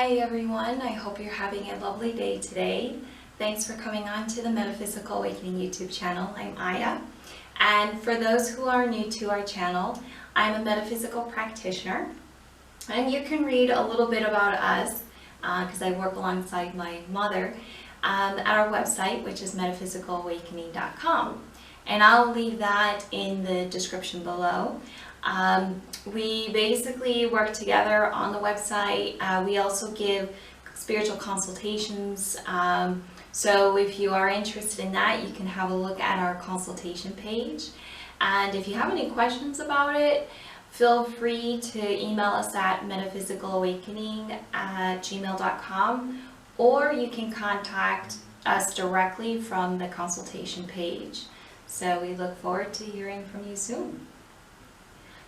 Hi everyone, I hope you're having a lovely day today. Thanks for coming on to the Metaphysical Awakening YouTube channel. I'm Aya, and for those who are new to our channel, I'm a metaphysical practitioner, and you can read a little bit about us because I work alongside my mother at our website, which is metaphysicalawakening.com, and I'll leave that in the description below. We basically work together on the website. We also give spiritual consultations. So if you are interested in that, you can have a look at our consultation page. And if you have any questions about it, feel free to email us at metaphysicalawakening@gmail.com, or you can contact us directly from the consultation page. So we look forward to hearing from you soon.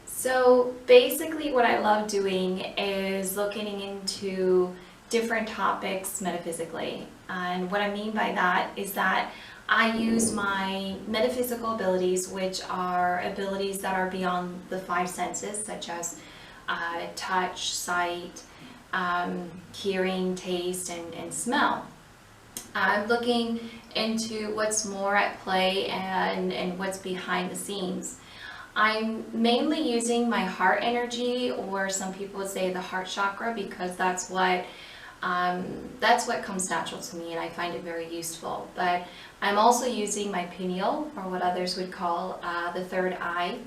So basically what I love doing is looking into different topics metaphysically. And what I mean by that is that I use my metaphysical abilities, which are abilities that are beyond the five senses, such as touch, sight, hearing, taste, and smell. I'm looking into what's more at play and what's behind the scenes. I'm mainly using my heart energy, or some people would say the heart chakra, because that's what comes natural to me, and I find it very useful. But I'm also using my pineal, or what others would call the third eye,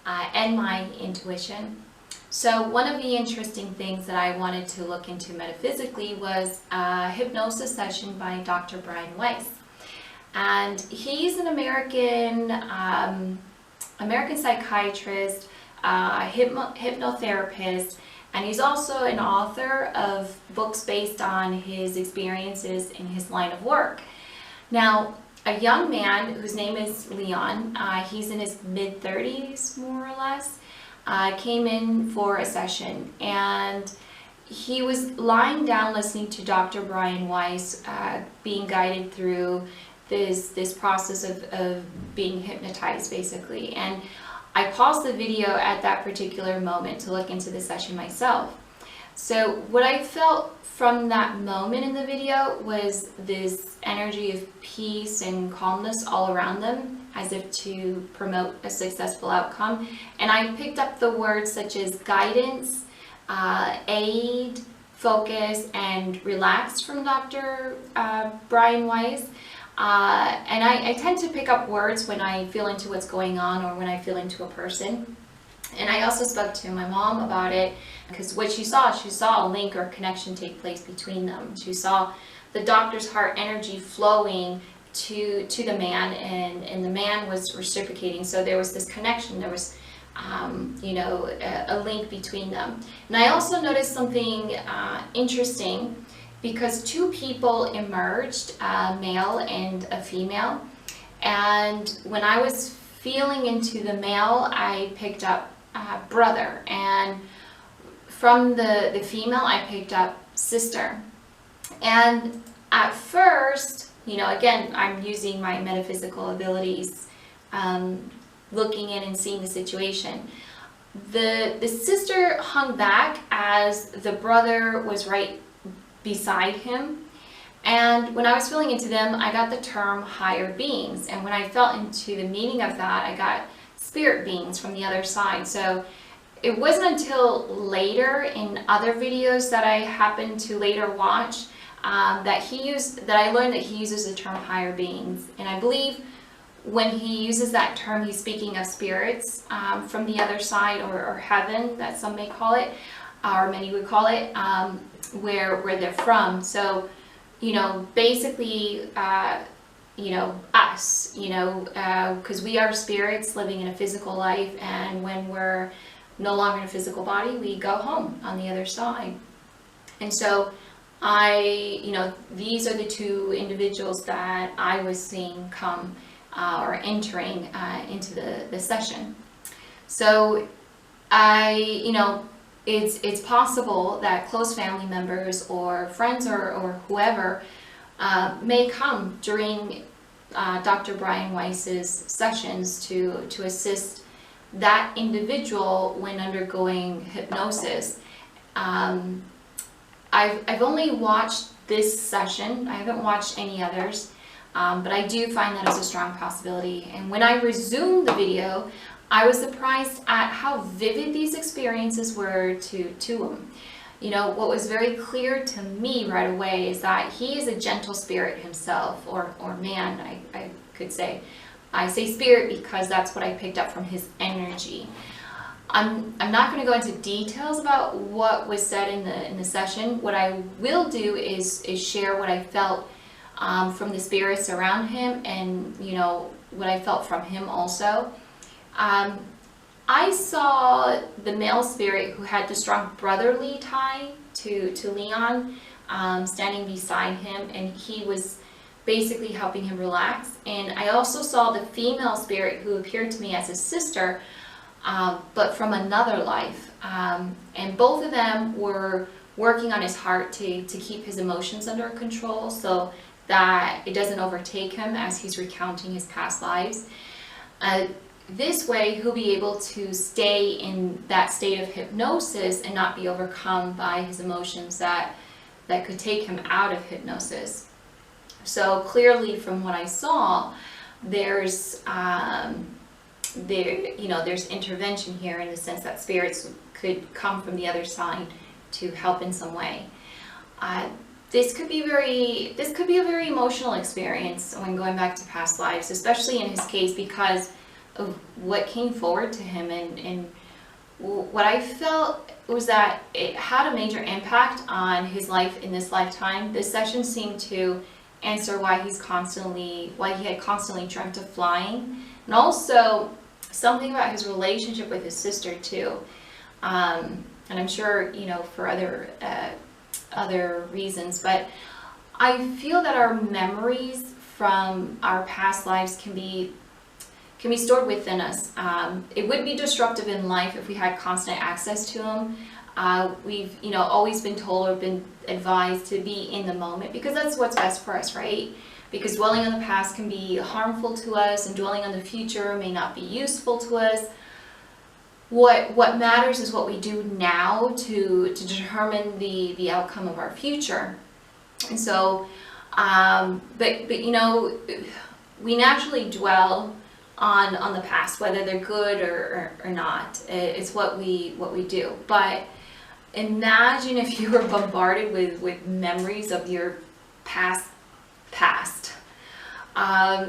and my intuition. So one of the interesting things that I wanted to look into metaphysically was a hypnosis session by Dr. Brian Weiss. And he's an American psychiatrist, hypnotherapist, and he's also an author of books based on his experiences in his line of work. Now, a young man whose name is Leon, he's in his mid-30s more or less, came in for a session, and he was lying down listening to Dr. Brian Weiss being guided through this process of being hypnotized, basically. And I paused the video at that particular moment to look into the session myself. So what I felt from that moment in the video was this energy of peace and calmness all around them, as if to promote a successful outcome. And I picked up the words such as guidance, aid, focus, and relax from Dr. Brian Weiss. And I tend to pick up words when I feel into what's going on, or when I feel into a person. And I also spoke to my mom about it, because what she saw a link or connection take place between them. She saw the doctor's heart energy flowing to the man, and the man was reciprocating. So there was this connection, there was a link between them. And I also noticed something interesting, because two people emerged, a male and a female. And when I was feeling into the male, I picked up brother. And from the female, I picked up sister. And at first, again, I'm using my metaphysical abilities, looking in and seeing the situation. The sister hung back as the brother was right beside him. And when I was feeling into them, I got the term higher beings. And when I felt into the meaning of that, I got spirit beings from the other side. So it wasn't until later in other videos that I happened to later watch that I learned that he uses the term higher beings. And I believe when he uses that term, he's speaking of spirits from the other side, or heaven, that some may call it, or many would call it, where they're from. So, basically, us, because we are spirits living in a physical life, and when we're no longer in a physical body, we go home on the other side. And so these are the two individuals that I was seeing come or entering into the session. So it's possible that close family members or friends or whoever may come during Dr. Brian Weiss's sessions to assist that individual when undergoing hypnosis. I've only watched this session. I haven't watched any others, but I do find that as a strong possibility. And when I resumed the video, I was surprised at how vivid these experiences were to him. You know, what was very clear to me right away is that he is a gentle spirit himself, or man, I could say. I say spirit because that's what I picked up from his energy. I'm not going to go into details about what was said in the session. What I will do is share what I felt from the spirits around him, and you know what I felt from him also. I saw the male spirit who had the strong brotherly tie to Leon standing beside him, and he was basically helping him relax. And I also saw the female spirit who appeared to me as his sister, but from another life. And both of them were working on his heart to keep his emotions under control so that it doesn't overtake him as he's recounting his past lives. This way, he'll be able to stay in that state of hypnosis and not be overcome by his emotions that could take him out of hypnosis. So clearly, from what I saw, there's there's intervention here in the sense that spirits could come from the other side to help in some way. This could be a very emotional experience when going back to past lives, especially in his case because of what came forward to him, and what I felt was that it had a major impact on his life in this lifetime. This session seemed to answer why he had constantly dreamt of flying, and also something about his relationship with his sister too. And I'm sure for other reasons, but I feel that our memories from our past lives can be stored within us. It would be disruptive in life if we had constant access to them. We've always been told or been advised to be in the moment because that's what's best for us, right? Because dwelling on the past can be harmful to us, and dwelling on the future may not be useful to us. What matters is what we do now to determine the outcome of our future. And so, but we naturally dwell on the past, whether they're good or not. It's what we do. But imagine if you were bombarded with memories of your past.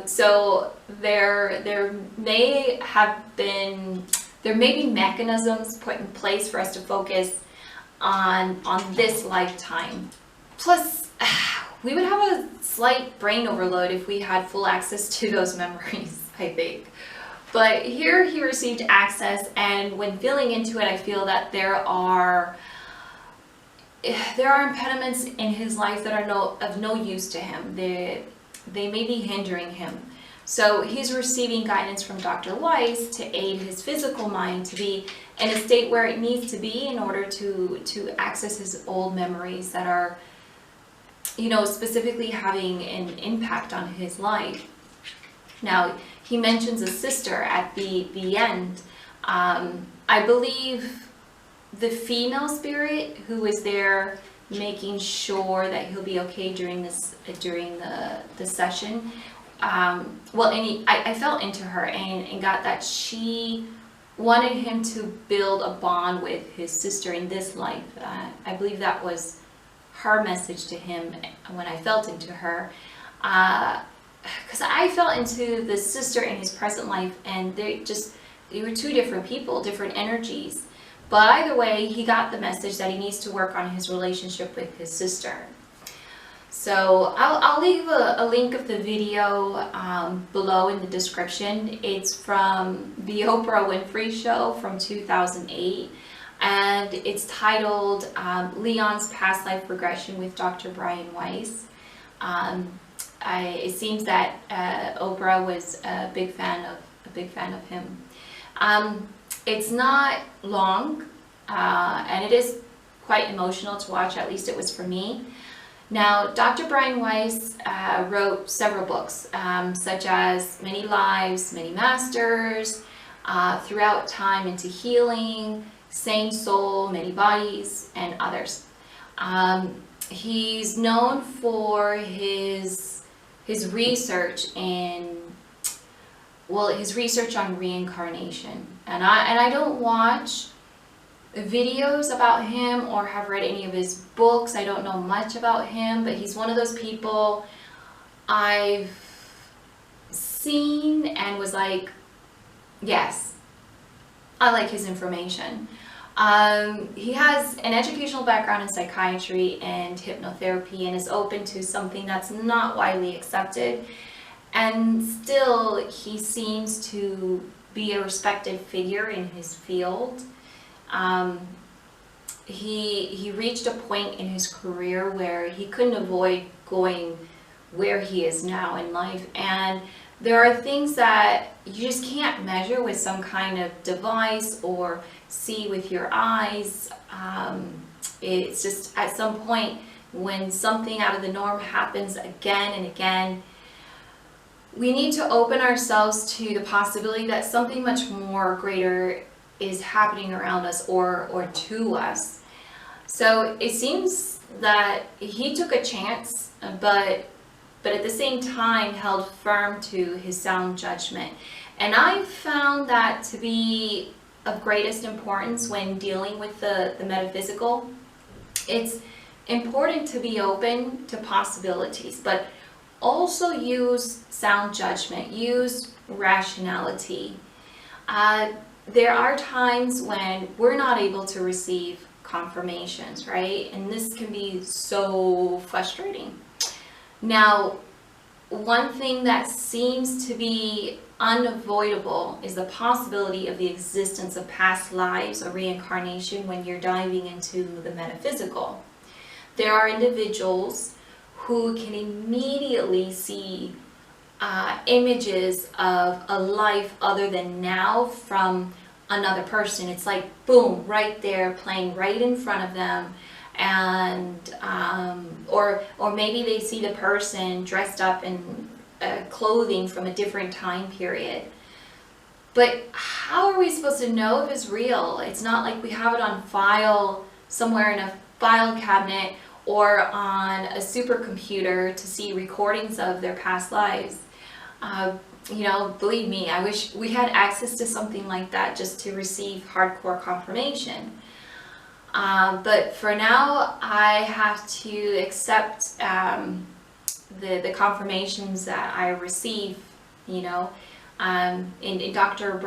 So there may be mechanisms put in place for us to focus on this lifetime. Plus, we would have a slight brain overload if we had full access to those memories, I think. But here he received access, and when feeling into it, I feel that there are impediments in his life that are of no use to him. They may be hindering him. So he's receiving guidance from Dr. Weiss to aid his physical mind to be in a state where it needs to be in order to access his old memories that are, specifically having an impact on his life. Now, he mentions a sister at the end. I believe the female spirit who was there making sure that he'll be okay during the session. I felt into her and got that she wanted him to build a bond with his sister in this life. I believe that was her message to him when I felt into her. Because I felt into the sister in his present life, and they were two different people, different energies. But either way, he got the message that he needs to work on his relationship with his sister. So I'll leave a link of the video below in the description. It's from the Oprah Winfrey show from 2008, and it's titled Leon's Past Life Regression with Dr. Brian Weiss. It seems that Oprah was a big fan of him. It's not long, and it is quite emotional to watch. At least it was for me. Now, Dr. Brian Weiss wrote several books, such as Many Lives, Many Masters, Throughout Time into Healing, Same Soul, Many Bodies, and others. He's known for his research in, well, his research on reincarnation. And I don't watch videos about him or have read any of his books. I don't know much about him, but he's one of those people I've seen and was like, yes, I like his information. He has an educational background in psychiatry and hypnotherapy and is open to something that's not widely accepted. And still, he seems to be a respected figure in his field. He reached a point in his career where he couldn't avoid going where he is now in life. And there are things that you just can't measure with some kind of device or see with your eyes. It's just at some point when something out of the norm happens again and again, we need to open ourselves to the possibility that something much more greater is happening around us or to us. So it seems that he took a chance, but at the same time held firm to his sound judgment. And I found that to be of greatest importance when dealing with the metaphysical. It's important to be open to possibilities, but also use sound judgment, use rationality. There are times when we're not able to receive confirmations, right? And this can be so frustrating. Now, one thing that seems to be unavoidable is the possibility of the existence of past lives or reincarnation when you're diving into the metaphysical. There are individuals who can immediately see images of a life other than now from another person. It's like, boom, right there, playing right in front of them. And or maybe they see the person dressed up in clothing from a different time period. But how are we supposed to know if it's real? It's not like we have it on file somewhere in a file cabinet or on a supercomputer to see recordings of their past lives. You know, believe me, I wish we had access to something like that just to receive hardcore confirmation. But for now, I have to accept the confirmations that I receive, you know. In Dr.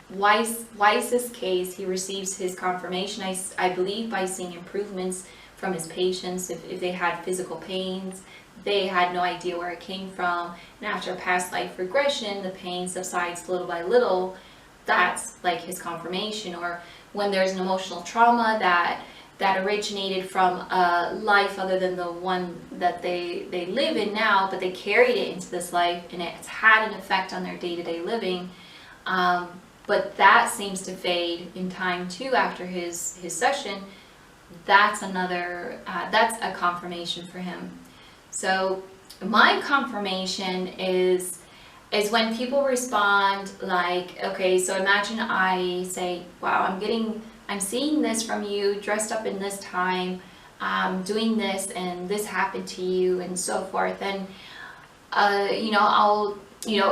Weiss's case, he receives his confirmation, I believe, by seeing improvements from his patients. If they had physical pains, they had no idea where it came from. And after a past life regression, the pain subsides little by little. That's like his confirmation. Or when there's an emotional trauma that originated from a life other than the one that they live in now, but they carried it into this life and it's had an effect on their day-to-day living. But that seems to fade in time too after his session. That's another, that's a confirmation for him. So my confirmation is when people respond like, okay, so imagine I say, wow, I'm seeing this from you dressed up in this time, doing this and this happened to you and so forth. And, you know,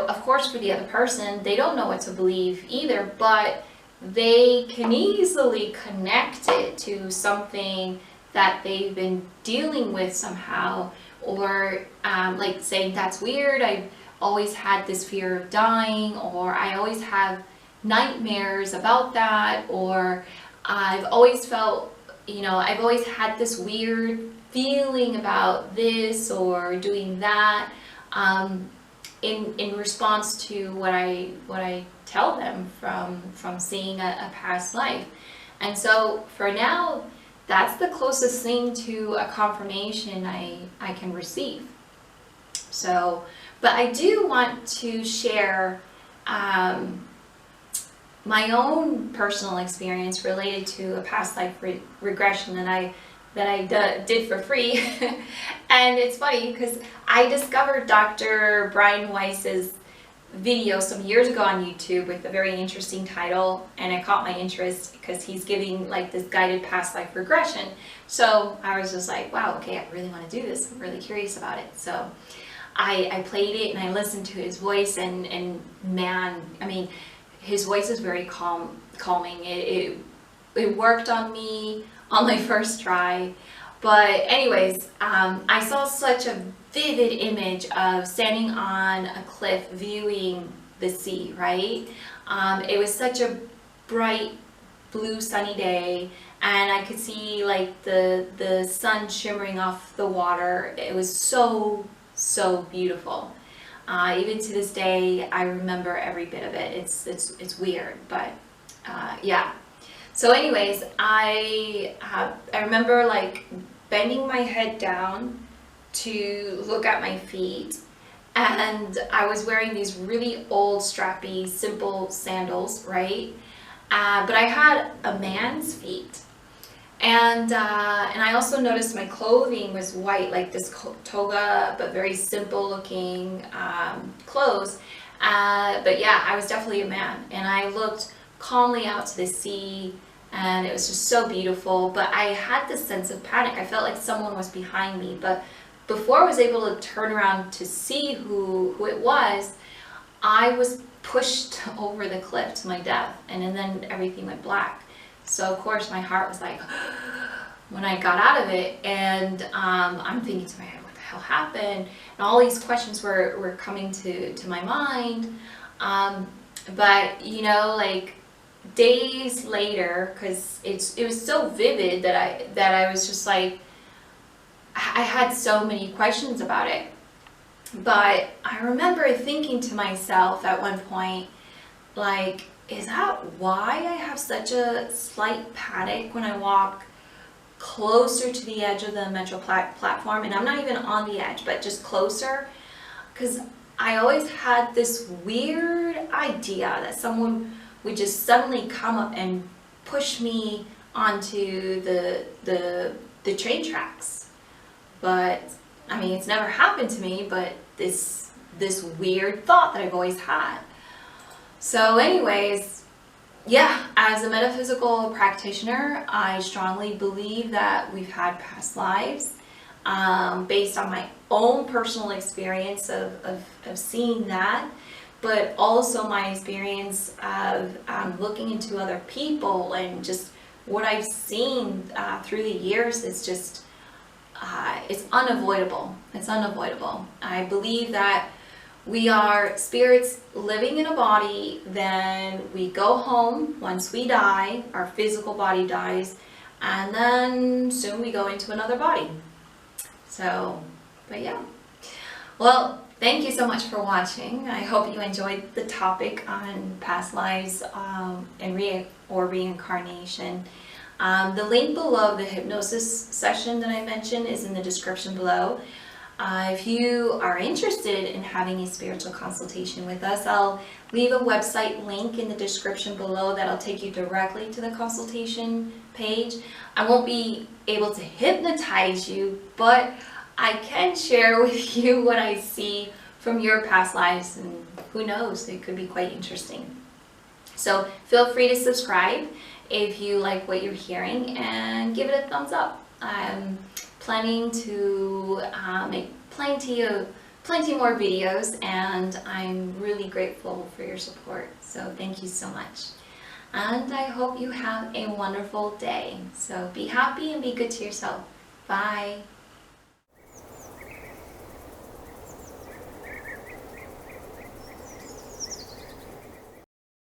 of course for the other person, they don't know what to believe either, but they can easily connect it to something that they've been dealing with somehow, or like saying, that's weird, I've always had this fear of dying, or I always have nightmares about that, or I've always felt, you know, I've always had this weird feeling about this or doing that, in response to what I tell them from seeing a past life. And so for now, that's the closest thing to a confirmation I can receive. So, but I do want to share my own personal experience related to a past life regression that I did for free. And it's funny because I discovered Dr. Brian Weiss's video some years ago on YouTube with a very interesting title, and it caught my interest because he's giving like this guided past life regression. So I was just like, wow, okay, I really want to do this. I'm really curious about it. So I played it and I listened to his voice, and man, I mean, his voice is very calming. It worked on me on my first try. But anyways, I saw such a vivid image of standing on a cliff viewing the sea, right? It was such a bright blue sunny day, and I could see like the sun shimmering off the water. It was so beautiful. Even to this day, I remember every bit of it. It's weird, but yeah. So anyways, I remember like bending my head down to look at my feet, and I was wearing these really old strappy simple sandals, right? But I had a man's feet, and I also noticed my clothing was white, like this toga, but very simple looking clothes. But yeah, I was definitely a man, and I looked calmly out to the sea, and it was just so beautiful. But I had this sense of panic. I felt like someone was behind me, but before I was able to turn around to see who it was, I was pushed over the cliff to my death, and then everything went black. So of course my heart was like, when I got out of it, and I'm thinking to my head, what the hell happened? And all these questions were coming to my mind. But you know, like days later, because it was so vivid that I was just like, I had so many questions about it. But I remember thinking to myself at one point, like, is that why I have such a slight panic when I walk closer to the edge of the metro platform? And I'm not even on the edge, but just closer. Because I always had this weird idea that someone would just suddenly come up and push me onto the train tracks. But I mean, it's never happened to me, but this weird thought that I've always had. So anyways, yeah, as a metaphysical practitioner, I strongly believe that we've had past lives, based on my own personal experience of seeing that, but also my experience of looking into other people, and just what I've seen through the years is just, it's unavoidable. It's unavoidable. I believe that we are spirits living in a body, then we go home once we die, our physical body dies, and then soon we go into another body. So, but yeah. Well, thank you so much for watching. I hope you enjoyed the topic on past lives and reincarnation. The link below the hypnosis session that I mentioned is in the description below. If you are interested in having a spiritual consultation with us, I'll leave a website link in the description below that'll take you directly to the consultation page. I won't be able to hypnotize you, but I can share with you what I see from your past lives, and who knows, it could be quite interesting. So feel free to subscribe if you like what you're hearing, and give it a thumbs up. I'm planning to make plenty more videos, and I'm really grateful for your support. So thank you so much. And I hope you have a wonderful day. So be happy and be good to yourself. Bye.